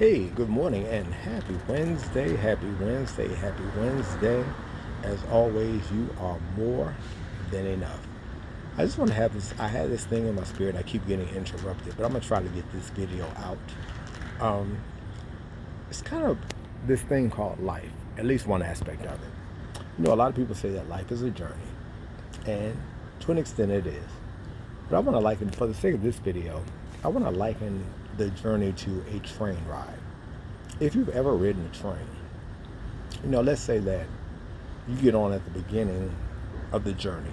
Hey, good morning and happy Wednesday, happy Wednesday, happy Wednesday. As always, you are more than enough. I just want to have this, I had this thing in my spirit. I keep getting interrupted, but I'm going to try to get this video out. Um, it's kind of this thing called life, at least one aspect of it. A lot of people say that life is a journey, and to an extent it is. But I want to liken, for the sake of this video, I want to liken the journey to a train ride. If you've ever ridden a train, let's say that you get on at the beginning of the journey.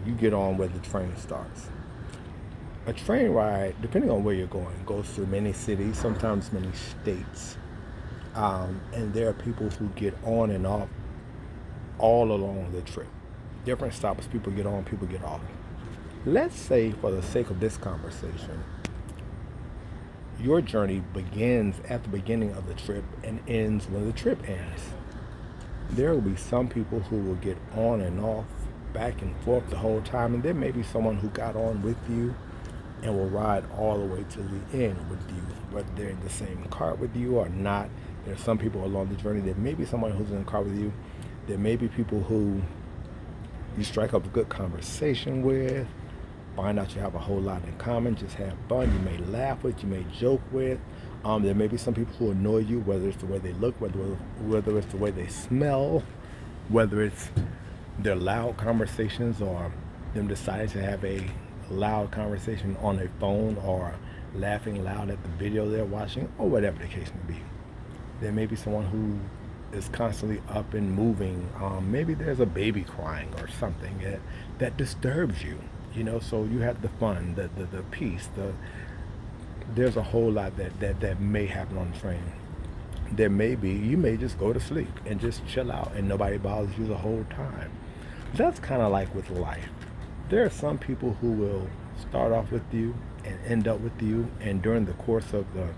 You get on where the train starts. A train ride, depending on where you're going, goes through many cities, sometimes many states. And there are people who get on and off all along the trip. Different stops, people get on, people get off. Let's say, for the sake of this conversation, your journey begins at the beginning of the trip and ends when the trip ends. There will be some people who will get on and off, back and forth the whole time, and there may be someone who got on with you and will ride all the way to the end with you, whether they're in the same car with you or not. There are some people along the journey. There may be someone who's in the car with you. There may be people who you strike up a good conversation with, find out you have a whole lot in common, just have fun. You may laugh with, you may joke with. There may be some people who annoy you, whether it's the way they look, whether it's the way they smell, whether it's their loud conversations or them deciding to have a loud conversation on a phone or laughing loud at the video they're watching, or whatever the case may be. There may be someone who is constantly up and moving. Maybe there's a baby crying or something that disturbs you. So you have the fun, the peace, there's a whole lot that may happen on the train. There may be, you may just go to sleep and just chill out and nobody bothers you the whole time. That's kind of like with life. There are some people who will start off with you and end up with you, and during the course of the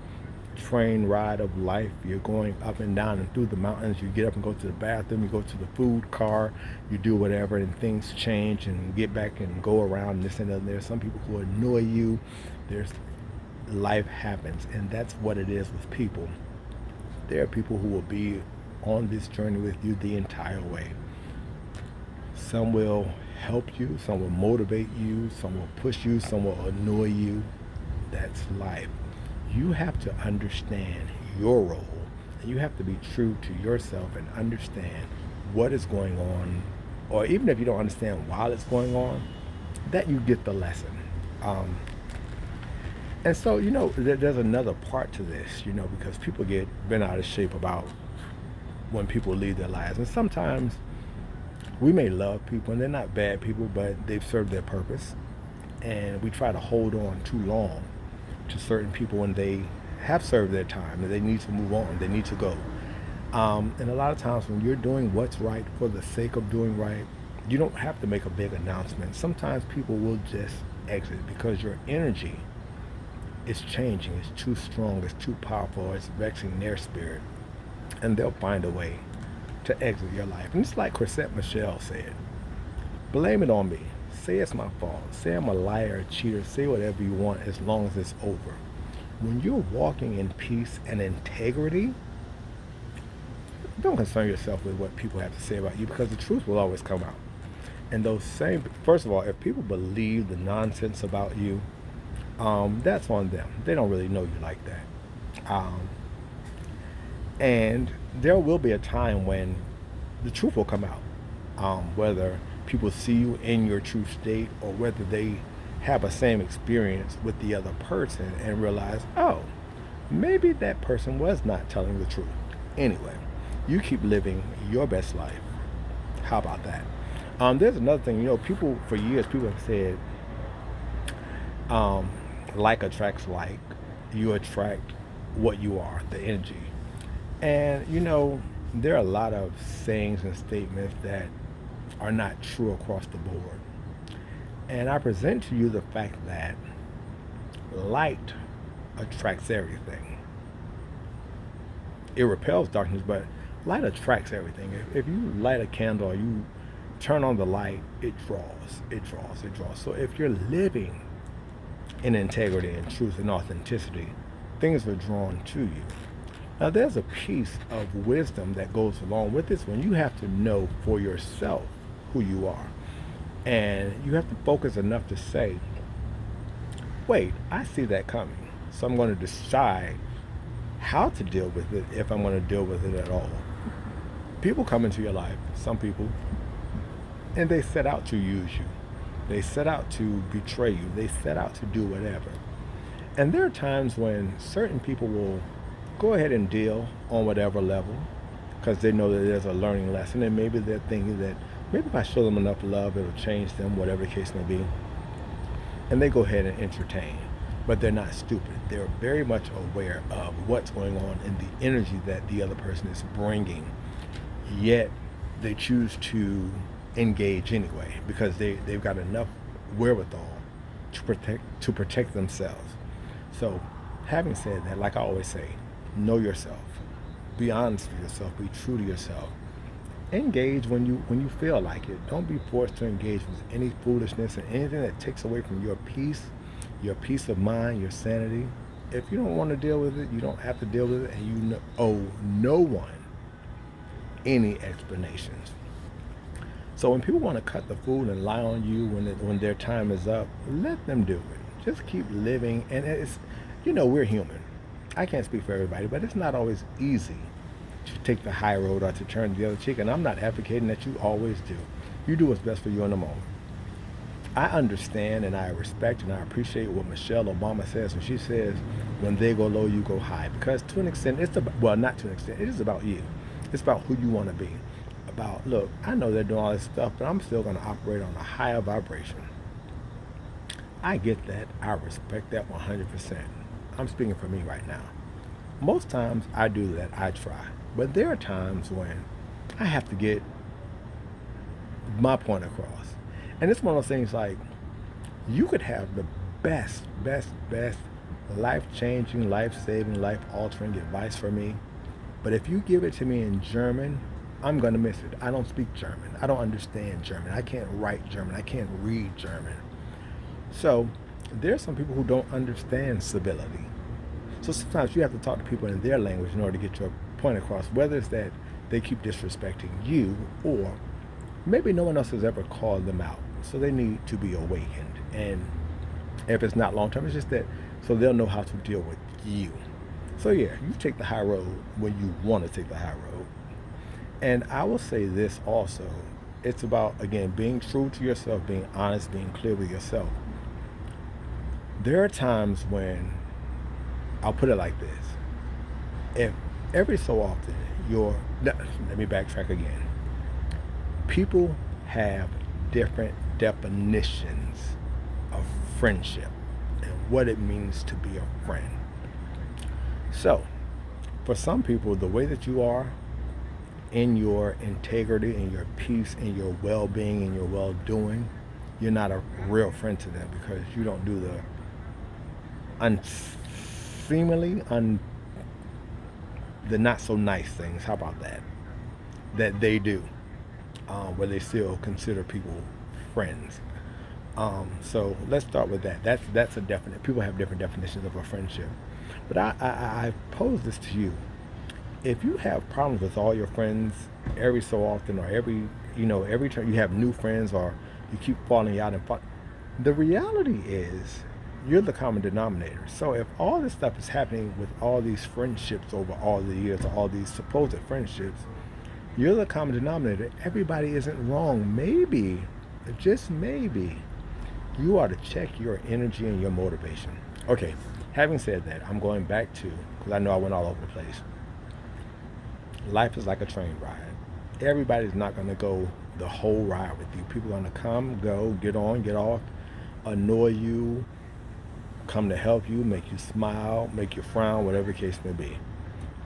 train ride of life, you're going up and down and through the mountains. You get up and go to the bathroom, you go to the food car, you do whatever, and things change and get back and go around and this and that. There's some people who annoy you. There's life happens, and that's what it is with people. There are people who will be on this journey with you the entire way. Some will help you, some will motivate you, some will push you, some will annoy you. That's life. You have to understand your role, and you have to be true to yourself and understand what is going on, or even if you don't understand while it's going on, that you get the lesson. And so, there's another part to this, because people get bent out of shape about when people leave their lives. And sometimes we may love people, and they're not bad people, but they've served their purpose. And we try to hold on too long to certain people when they have served their time and they need to move on, they need to go. And a lot of times when you're doing what's right for the sake of doing right, you don't have to make a big announcement. Sometimes people will just exit because your energy is changing, it's too strong, it's too powerful, it's vexing their spirit, and they'll find a way to exit your life. And it's like Chrisette Michele said, blame it on me. Say it's my fault. Say I'm a liar, a cheater. Say whatever you want as long as it's over. When you're walking in peace and integrity, don't concern yourself with what people have to say about you, because the truth will always come out. And first of all, if people believe the nonsense about you, that's on them. They don't really know you like that. And there will be a time when the truth will come out, whether people see you in your true state or whether they have a same experience with the other person and realize, oh, maybe that person was not telling the truth. Anyway, you keep living your best life. How about that? There's another thing, people, for years, people have said, like attracts like. You attract what you are, the energy. And, there are a lot of sayings and statements that are not true across the board. And I present to you the fact that light attracts everything. It repels darkness, but light attracts everything. If you light a candle or you turn on the light, it draws, it draws, it draws. So if you're living in integrity and truth and authenticity, things are drawn to you. Now, there's a piece of wisdom that goes along with this when you have to know for yourself who you are. And you have to focus enough to say, wait, I see that coming. So I'm going to decide how to deal with it if I'm going to deal with it at all. People come into your life, some people, and they set out to use you. They set out to betray you. They set out to do whatever. And there are times when certain people will go ahead and deal on whatever level because they know that there's a learning lesson, and maybe they're thinking that maybe if I show them enough love, it'll change them, whatever the case may be. And they go ahead and entertain. But they're not stupid. They're very much aware of what's going on in the energy that the other person is bringing. Yet they choose to engage anyway because they've got enough wherewithal to protect themselves. So having said that, like I always say, know yourself. Be honest with yourself. Be true to yourself. Engage when you feel like it. Don't be forced to engage with any foolishness and anything that takes away from your peace of mind, your sanity. If you don't want to deal with it, you don't have to deal with it, and you owe no one any explanations. So when people want to cut the fool and lie on you when their time is up, let them do it. Just keep living, and it's, we're human. I can't speak for everybody, but it's not always easy to take the high road or to turn the other cheek, and I'm not advocating that you always do. You do what's best for you in the moment. I understand and I respect and I appreciate what Michelle Obama says when she says, when they go low, you go high. Because to an extent, not to an extent, it is about you. It's about who you want to be. About, look, I know they're doing all this stuff, but I'm still going to operate on a higher vibration. I get that. I respect that 100%. I'm speaking for me right now. Most times I do that. I try. But there are times when I have to get my point across. And it's one of those things like, you could have the best life-changing, life-saving, life-altering advice for me, but if you give it to me in German, I'm going to miss it. I don't speak German. I don't understand German. I can't write German. I can't read German. So there's some people who don't understand civility. So sometimes you have to talk to people in their language in order to get your point across, whether it's that they keep disrespecting you or maybe no one else has ever called them out. So they need to be awakened. And if it's not long term, it's just that so they'll know how to deal with you. So yeah, you take the high road when you want to take the high road. And I will say this also. It's about, again, being true to yourself, being honest, being clear with yourself. There are times when, I'll put it like this. If every so often let me backtrack again. People have different definitions of friendship and what it means to be a friend. So, for some people, the way that you are in your integrity, in your peace, in your well-being, in your well-doing, you're not a real friend to them because you don't do the the not so nice things. How about that they do, where they still consider people friends. So let's start with that. That's a definite. People have different definitions of a friendship. But I pose this to you. If you have problems with all your friends every so often, or every time you have new friends, or you keep falling out the reality is you're the common denominator. So if all this stuff is happening with all these friendships over all the years, or all these supposed friendships, you're the common denominator. Everybody isn't wrong. Maybe, just maybe, you ought to check your energy and your motivation. Okay, having said that, I'm going back to, because I know I went all over the place. Life is like a train ride. Everybody's not going to go the whole ride with you. People are going to come, go, get on, get off, annoy you, come to help you, make you smile, make you frown, whatever the case may be.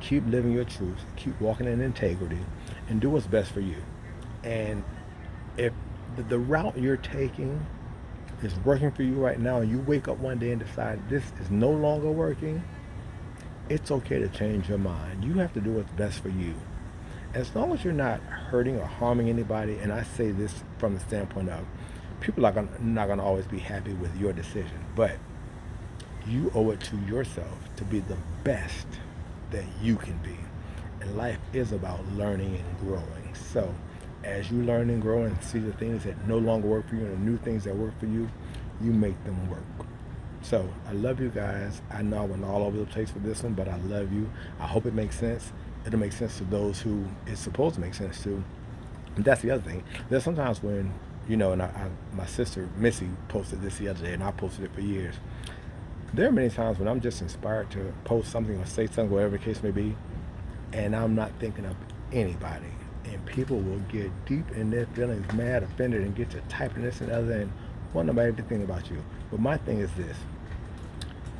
Keep living your truth, keep walking in integrity, and do what's best for you. And if the route you're taking is working for you right now, and you wake up one day and decide this is no longer working, it's okay to change your mind. You have to do what's best for you. As long as you're not hurting or harming anybody, and I say this from the standpoint of people are not going to always be happy with your decision, but You owe it to yourself to be the best that you can be. And life is about learning and growing. So as you learn and grow and see the things that no longer work for you and the new things that work for you, you make them work. So I love you guys. I know I went all over the place with this one, but I love you. I hope it makes sense. It'll make sense to those who it's supposed to make sense to. And that's the other thing. There's sometimes when, and my sister Missy posted this the other day, and I posted it for years. There are many times when I'm just inspired to post something or say something, whatever the case may be, and I'm not thinking of anybody. And people will get deep in their feelings, mad, offended, and get to typing this and other and want nobody to think about you. But my thing is this: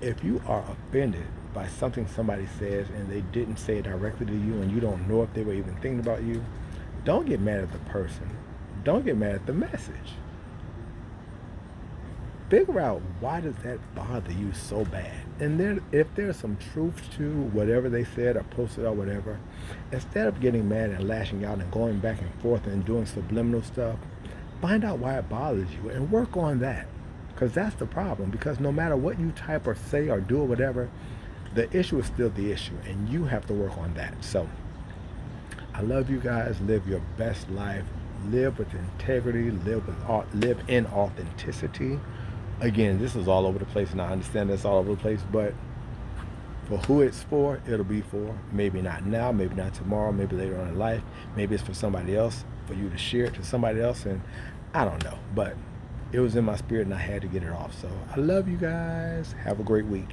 if you are offended by something somebody says and they didn't say it directly to you and you don't know if they were even thinking about you, don't get mad at the person. Don't get mad at the message. Figure out why does that bother you so bad. And then if there's some truth to whatever they said or posted or whatever, instead of getting mad and lashing out and going back and forth and doing subliminal stuff, find out why it bothers you and work on that. Because that's the problem. Because no matter what you type or say or do or whatever, the issue is still the issue, and you have to work on that. So I love you guys. Live your best life. Live with integrity. Live in authenticity. Again, this is all over the place, and I understand it's all over the place, but for who it's for, it'll be for. Maybe not now, maybe not tomorrow, maybe later on in life. Maybe it's for somebody else, for you to share it to somebody else, and I don't know. But it was in my spirit, and I had to get it off. So I love you guys. Have a great week.